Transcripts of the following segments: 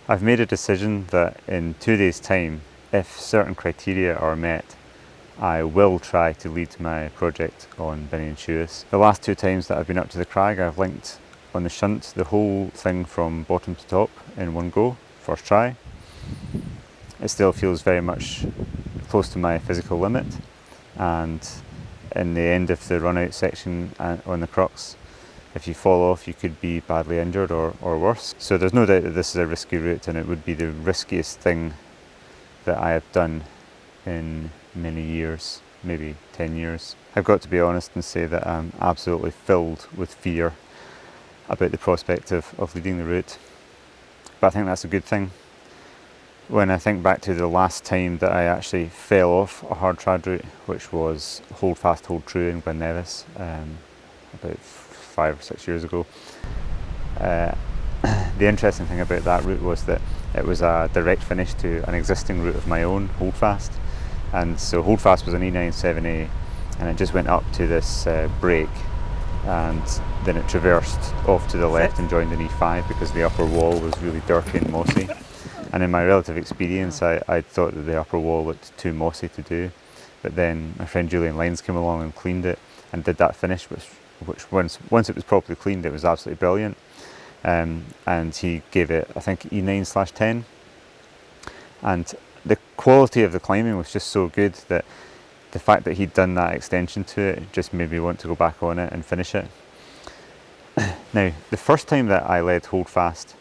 I've made a decision that in 2 days' time, if certain criteria are met, I will try to lead my project on Binny and Shoeless. The last 2 times that I've been up to the crag, I've linked on the shunt the whole thing from bottom to top in one go, first try. It still feels very much close to my physical limit, and in the end of the run out section on the crux, if you fall off you could be badly injured or worse. So there's no doubt that this is a risky route, and it would be the riskiest thing that I have done in many years, maybe 10 years. I've got to be honest and say that I'm absolutely filled with fear about the prospect of leading the route, but I think that's a good thing. When I think back to the last time that I actually fell off a hard trad route, which was Hold Fast Hold True in Glen Nevis, about 5 or 6 years ago, the interesting thing about that route was that it was a direct finish to an existing route of my own, Hold Fast. And so Hold Fast was an E97A, and it just went up to this break, and then it traversed off to the left and joined an E5 because the upper wall was really dirty and mossy. And in my relative experience, I thought that the upper wall looked too mossy to do. But then my friend Julian Lyons came along and cleaned it and did that finish, which once it was properly cleaned, it was absolutely brilliant. And he gave it, I think, E9/10. And the quality of the climbing was just so good that the fact that he'd done that extension to it just made me want to go back on it and finish it. Now, the first time that I led Hold Fast,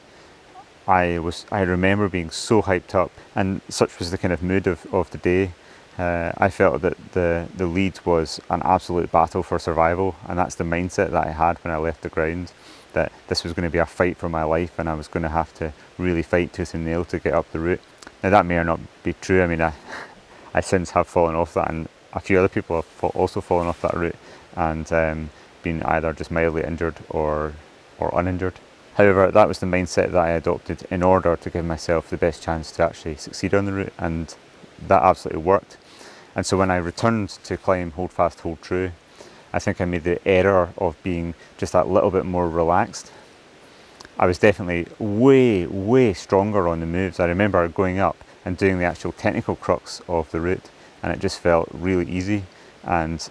I remember being so hyped up, and such was the kind of mood of the day. I felt that the lead was an absolute battle for survival, and that's the mindset that I had when I left the ground, that this was going to be a fight for my life and I was going to have to really fight tooth and nail to get up the route. Now that may or not be true. I mean, I since have fallen off that, and a few other people have also fallen off that route and been either just mildly injured or uninjured. However, that was the mindset that I adopted in order to give myself the best chance to actually succeed on the route, and that absolutely worked. And so when I returned to climb Hold Fast Hold True, I think I made the error of being just that little bit more relaxed. I was definitely way stronger on the moves. I remember going up and doing the actual technical crux of the route, and it just felt really easy, and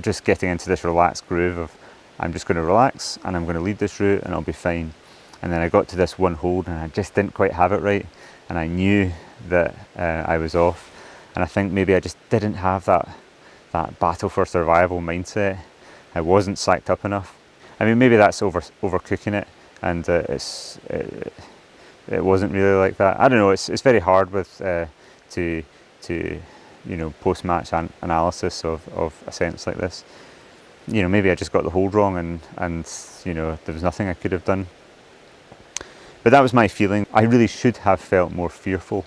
just getting into this relaxed groove of I'm just going to relax and I'm going to lead this route and I'll be fine. And then I got to this one hold and I just didn't quite have it right, and I knew that I was off. And I think maybe I just didn't have that battle for survival mindset. I wasn't psyched up enough. I mean, maybe that's overcooking it, and it wasn't really like that. I don't know. It's very hard with to post-match analysis of ascents like this. Maybe I just got the hold wrong, and there was nothing I could have done. But that was my feeling. I really should have felt more fearful,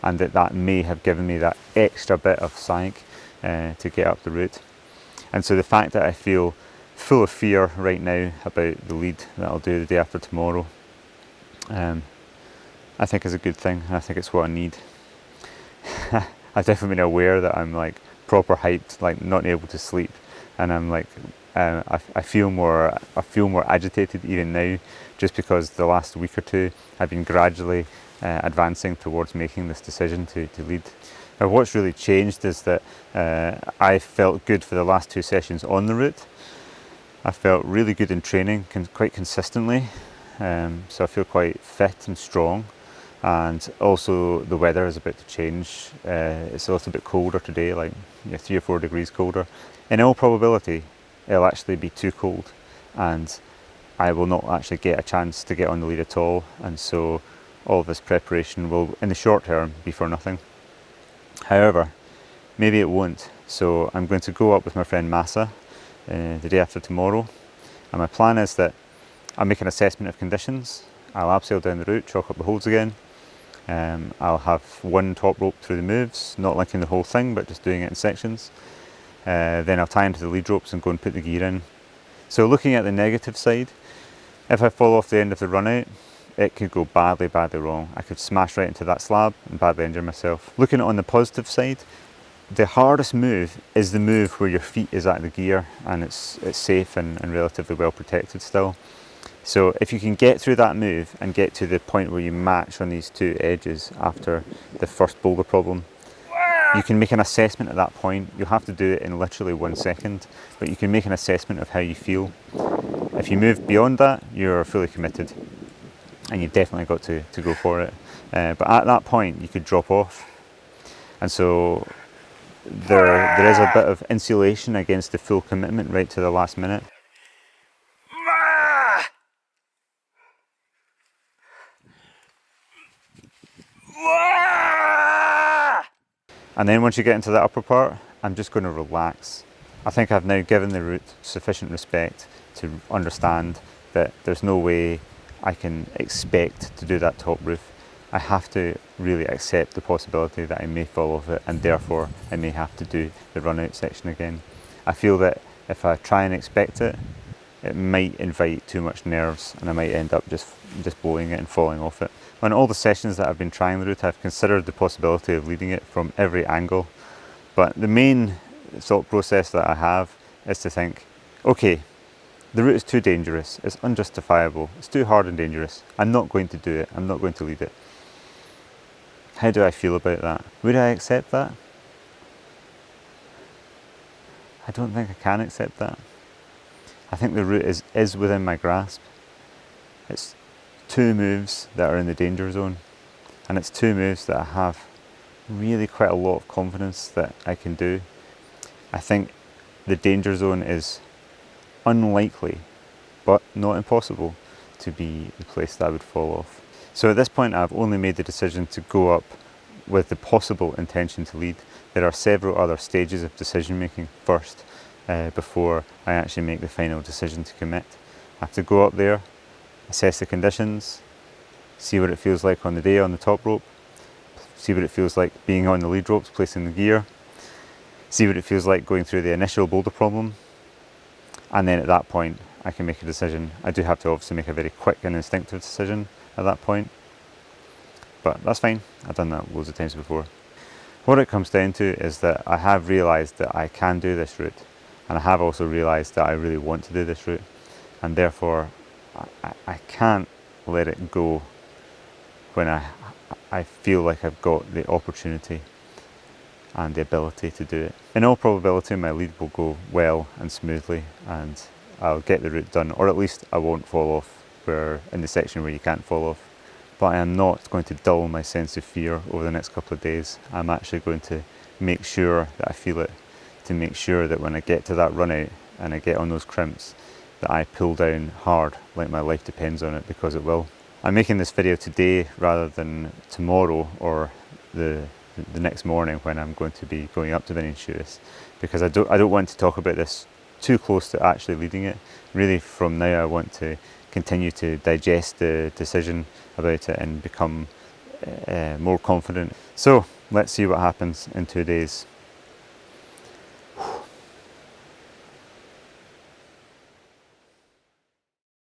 and that may have given me that extra bit of psych to get up the route. And so the fact that I feel full of fear right now about the lead that I'll do the day after tomorrow, I think is a good thing, and I think it's what I need. I've definitely been aware that I'm like proper hyped, like not able to sleep, and I'm like I feel more agitated even now, just because the last week or two I've been gradually advancing towards making this decision to lead. Now, what's really changed is that I felt good for the last 2 sessions on the route. I felt really good in training quite consistently, so I feel quite fit and strong. And also the weather is about to change. It's a little bit colder today, like 3 or 4 degrees colder. In all probability, it'll actually be too cold, and I will not actually get a chance to get on the lead at all. And so all of this preparation will, in the short term, be for nothing. However, maybe it won't. So I'm going to go up with my friend Massa the day after tomorrow. And my plan is that I'll make an assessment of conditions. I'll abseil down the route, chalk up the holds again. I'll have one top rope through the moves, not linking the whole thing, but just doing it in sections. Then I'll tie into the lead ropes and go and put the gear in. So looking at the negative side, if I fall off the end of the run out, it could go badly wrong. I could smash right into that slab and badly injure myself. Looking on the positive side, the hardest move is the move where your feet is at the gear and it's safe and relatively well protected still. So if you can get through that move and get to the point where you match on these two edges after the first boulder problem, you can make an assessment at that point. You'll have to do it in literally 1 second, but you can make an assessment of how you feel. If you move beyond that, you're fully committed and you've definitely got to go for it. But at that point, you could drop off. And so there is a bit of insulation against the full commitment right to the last minute. And then once you get into the upper part, I'm just going to relax. I think I've now given the route sufficient respect to understand that there's no way I can expect to do that top roof. I have to really accept the possibility that I may fall off it, and therefore I may have to do the run out section again. I feel that if I try and expect it, it might invite too much nerves and I might end up just blowing it and falling off it. On all the sessions that I've been trying the route, I've considered the possibility of leading it from every angle. But the main thought process that I have is to think, okay, the route is too dangerous, it's unjustifiable, it's too hard and dangerous. I'm not going to do it, I'm not going to lead it. How do I feel about that? Would I accept that? I don't think I can accept that. I think the route is within my grasp. It's 2 moves that are in the danger zone, and it's 2 moves that I have really quite a lot of confidence that I can do. I think the danger zone is unlikely, but not impossible, to be the place that I would fall off. So at this point I've only made the decision to go up with the possible intention to lead. There are several other stages of decision making first before I actually make the final decision to commit. I have to go up there, assess the conditions, see what it feels like on the day on the top rope, see what it feels like being on the lead ropes, placing the gear, see what it feels like going through the initial boulder problem, and then at that point I can make a decision. I do have to obviously make a very quick and instinctive decision at that point, but that's fine, I've done that loads of times before. What it comes down to is that I have realised that I can do this route, and I have also realised that I really want to do this route, and therefore I can't let it go when I feel like I've got the opportunity and the ability to do it. In all probability my lead will go well and smoothly and I'll get the route done, or at least I won't fall off in the section where you can't fall off. But I am not going to dull my sense of fear over the next couple of days. I'm actually going to make sure that I feel it, to make sure that when I get to that run out and I get on those crimps, that I pull down hard like my life depends on it, because it will. I'm making this video today rather than tomorrow or the next morning when I'm going to be going up to Benny Shoes, because I don't want to talk about this too close to actually leading it. Really from now I want to continue to digest the decision about it and become more confident. So let's see what happens in 2 days.